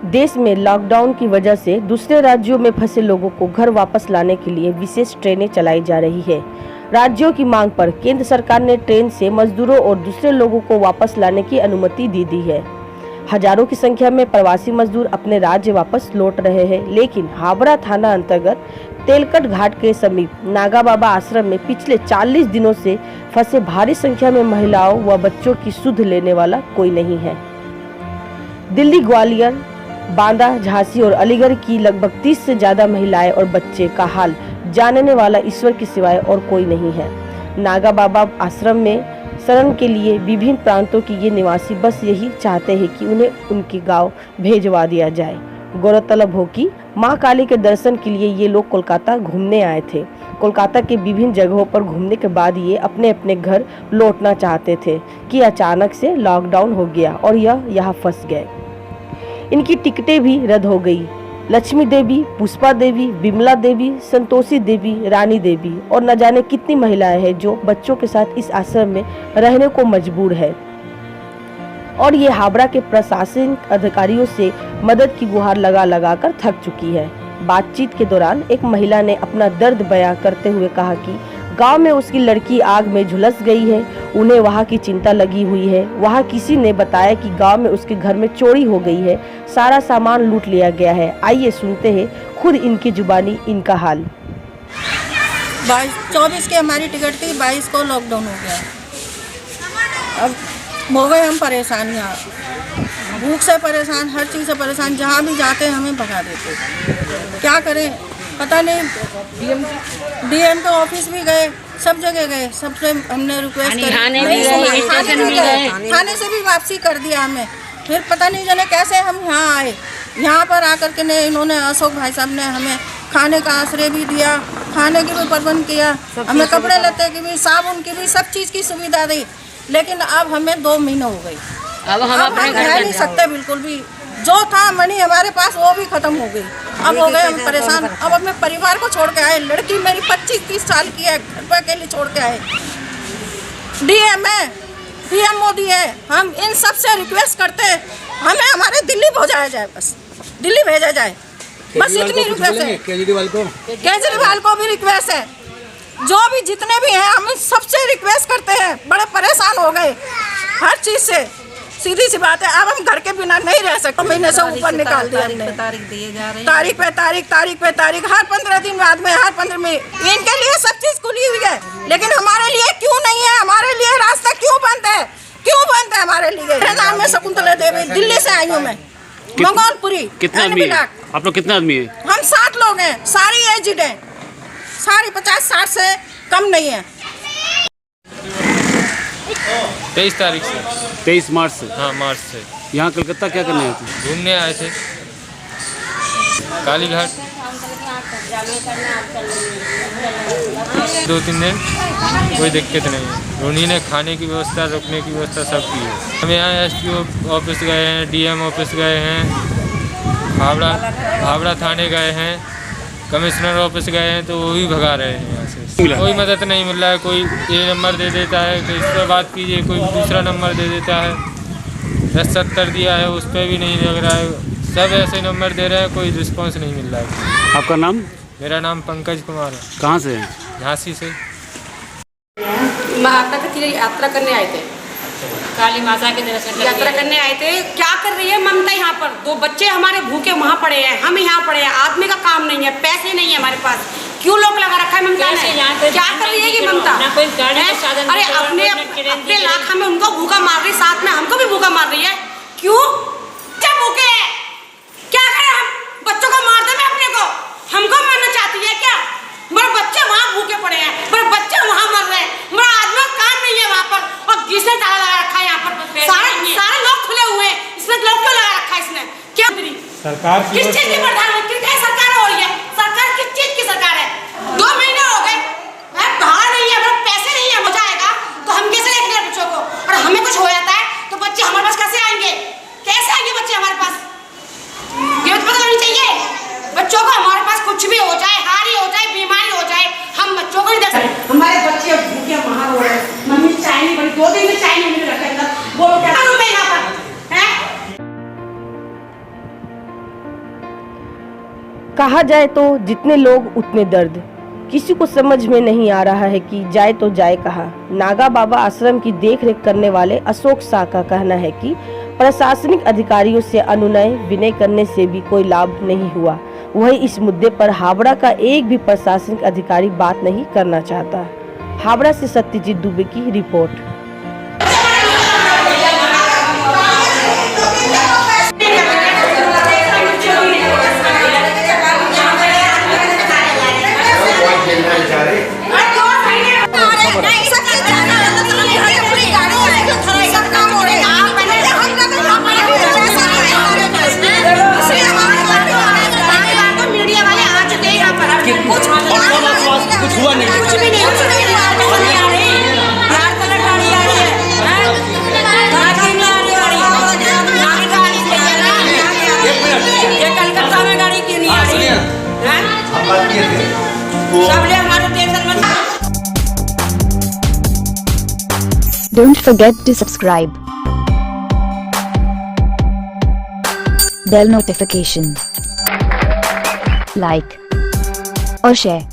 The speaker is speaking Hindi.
देश में लॉकडाउन की वजह से दूसरे राज्यों में फंसे लोगों को घर वापस लाने के लिए विशेष ट्रेनें चलाई जा रही है। राज्यों की मांग पर केंद्र सरकार ने ट्रेन से मजदूरों और दूसरे लोगों को वापस लाने की अनुमति दे दी है। हजारों की संख्या में प्रवासी मजदूर अपने राज्य वापस लौट रहे हैं, लेकिन हावड़ा थाना अंतर्गत तेलकट घाट के समीप नागा बाबा आश्रम में पिछले 40 दिनों से फंसे भारी संख्या में महिलाओं व बच्चों की सुध लेने वाला कोई नहीं है। दिल्ली, ग्वालियर, बांदा, झांसी और अलीगढ़ की लगभग 30 से ज्यादा महिलाएं और बच्चे का हाल जानने वाला ईश्वर के सिवाय और कोई नहीं है। नागा बाबा आश्रम में शरण के लिए विभिन्न प्रांतों के ये निवासी बस यही चाहते हैं कि उन्हें उनके गांव भेजवा दिया जाए। गौरतलब हो कि मां काली के दर्शन के लिए ये लोग कोलकाता घूमने आए थे। कोलकाता के विभिन्न जगहों पर घूमने के बाद ये अपने अपने घर लौटना चाहते थे कि अचानक से लॉकडाउन हो गया और यह यहाँ फंस गए। इनकी टिकटें भी रद्द हो गई। लक्ष्मी देवी, पुष्पा देवी, विमला देवी, संतोषी देवी, रानी देवी और न जाने कितनी महिलाएं हैं जो बच्चों के साथ इस आश्रम में रहने को मजबूर है और ये हावड़ा के प्रशासनिक अधिकारियों से मदद की गुहार लगा कर थक चुकी है। बातचीत के दौरान एक महिला ने अपना दर्द बयां करते हुए कहा कि गांव में उसकी लड़की आग में झुलस गई है, उन्हें वहां की चिंता लगी हुई है। वहां किसी ने बताया कि गांव में उसके घर में चोरी हो गई है, सारा सामान लूट लिया गया है। आइए सुनते हैं खुद इनकी जुबानी इनका हाल। 24 की हमारी टिकट थी, 22 को लॉकडाउन हो गया। अब हो गए हम परेशान, यहाँ भूख से परेशान, हर चीज़ से परेशान। जहाँ भी जाते हैं हमें भगा देते। क्या करें पता नहीं। डीएम के ऑफिस भी गए, सब जगह गए, सबसे हमने रिक्वेस्ट करी, थाने से भी वापसी कर दिया हमें। फिर पता नहीं जाने कैसे हम यहाँ आए। यहाँ पर आकर के ने इन्होंने अशोक भाई साहब ने हमें खाने का आश्रय भी दिया, खाने की भी प्रबंध किया, हमें कपड़े लत्ते की भी, साबुन की भी, सब चीज़ की सुविधा दी। लेकिन अब हमें 2 महीने हो गई, अब हम रह नहीं सकते बिल्कुल भी। जो था मनी हमारे पास वो भी खत्म हो गई। अब हो गए हम परेशान। अब अपने परिवार को छोड़ के आए। लड़की मेरी 25-30 साल की है, घर पर अकेले छोड़ के आए। डीएम है, पीएम मोदी है, हम इन सब से रिक्वेस्ट करते हैं हमें हमारे दिल्ली पहुंचाया जाए, बस दिल्ली भेजा जाए, बस इतनी रिक्वेस्ट है। केजरीवाल को भी रिक्वेस्ट है, जो भी जितने भी हैं हम सबसे रिक्वेस्ट करते हैं। बड़े परेशान हो गए हर चीज़ से, सीधी सी बात है। अब हम घर के बिना नहीं रह सकते। महीने से ऊपर निकाल दिया हमने, तारीख दिए जा रहे हैं, तारीख पे तारीख, हर 15 दिन बाद में, हर 15 में। इनके लिए सब चीज़ खुली हुई है, लेकिन हमारे लिए क्यों नहीं है? हमारे लिए रास्ता क्यों बंद है? क्यों बंद है हमारे लिए? मेरा नाम है शकुंतला देवी, दिल्ली से आई हूँ मैं, मंगोलपुरी। कितने आदमी आप लोग? कितने आदमी है? हम 7 लोग हैं, सारी एजिड है, सारी 50-60 से कम नहीं है। 23 तारीख से, 23 मार्च से? हाँ, मार्च से। यहाँ कलकत्ता क्या करने आए थे? घूमने आए थे काली घाट। 2-3 दिन कोई दिक्कत नहीं है। उन्हीं ने खाने की व्यवस्था, रुकने की व्यवस्था सब की है। हम यहाँ एसडीओ ऑफिस गए हैं, डीएम ऑफिस गए हैं, हावड़ा थाने गए हैं, कमिश्नर ऑफिस गए हैं, तो वो भी भगा रहे हैं यहाँ से। कोई मदद नहीं मिल रहा है। कोई ये नंबर दे देता है कि इस पर बात कीजिए, कोई दूसरा नंबर दे देता है। 10-70 दिया है, उस पर भी नहीं लग रहा है। सब ऐसे नंबर दे रहे हैं, कोई रिस्पांस नहीं मिल रहा है। आपका नाम? मेरा नाम पंकज कुमार है। कहाँ से है? झांसी से। माता की यात्रा करने आए थे, काली माता के दर्शन यात्रा करने आए थे। क्या कर रही है ममता यहाँ पर? 2 बच्चे हमारे भूखे वहाँ पड़े हैं, हम यहाँ पड़े हैं, आदमी का काम नहीं है, पैसे नहीं है हमारे पास। क्यों लोग लगा रखा है ममता ने? क्या कर रही है ये ममता? अरे अपने लाख हमें उनको भूखा मार रही, साथ में हमको भी भूखा मार रही है। क्यों? क्या भूखे है? क्या करें हम? बच्चों को मार दे मैं अपने को? हमको मारना चाहती है क्या? मेरे बच्चे वहाँ भूखे पड़े हैं, मेरे बच्चे वहाँ मर रहे हैं, मेरा आदमी का काम नहीं है वहाँ पर, और किसने ताला लगा रखा है यहाँ पर? सारे लोग खुले हुए हैं, इसमें लोग क्यों लगा रखा है इसने? क्या सरकार किस चीज की प्रधानमंत्री क्या सरकार हो रही है? सरकार किस चीज की सरकार है? 2 महीने हो गए, बाहर नहीं है, पैसे नहीं है, हो जाएगा तो हम कैसे देखेंगे बच्चों को? और हमें कुछ हो जाता है तो बच्चे हमारे पास कैसे आएंगे? कैसे आएंगे बच्चे हमारे पास? ये तो पता लगनी चाहिए बच्चों को। हमारे पास कुछ भी हो जाए, हारी हो जाए, बीमारी हो जाए, हम बच्चों को नहीं देख सकते। हमारे बच्चे भूखे वहाँ हो रहे हैं। मम्मी चाय नहीं बनी, 2 दिन से चाय नहीं रखा, बोलो क्या करूँ मैं यहाँ पर? कहा जाए तो जितने लोग उतने दर्द। किसी को समझ में नहीं आ रहा है कि जाए तो जाए कहाँ। नागा बाबा आश्रम की देखरेख करने वाले अशोक शाह का कहना है कि प्रशासनिक अधिकारियों से अनुनय विनय करने से भी कोई लाभ नहीं हुआ। वहीं इस मुद्दे पर हावड़ा का एक भी प्रशासनिक अधिकारी बात नहीं करना चाहता। हावड़ा से सत्यजीत दुबे की रिपोर्ट। कुछ हुआ नहीं, कुछ भी नहीं, कुछ भी नहीं आ रही यार, कलर गाड़ी आ रही है, गाड़ी नहीं आ रही, गाड़ी से ये कलकत्ता में गाड़ी क्यों नहीं आ रही है? सब ले हमारे टेंशन में। Don't forget to subscribe, bell notification, like और share।